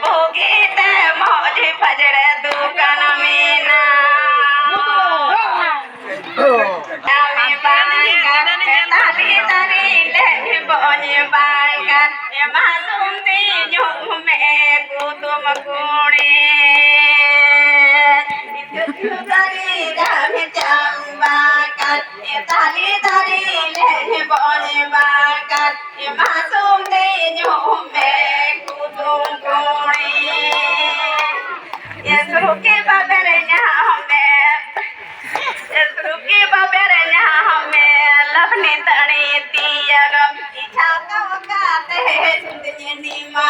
भोगीते मौज फजरे दुकान में ना आमी बांगन ताली ताली ले बोझ बांगन मासूम दी झूम में कुतुम कुड़ी ताली ताली चंबाकन ताली ताली ले बोझ बांगन मासूम दी झूम में कुतुम कुड़ी ये सुरुकी बाबेरnya हमें सुरुकी बाबेरnya हमें लपनी तणी तियगम इच्छा का काते सुंदनी मा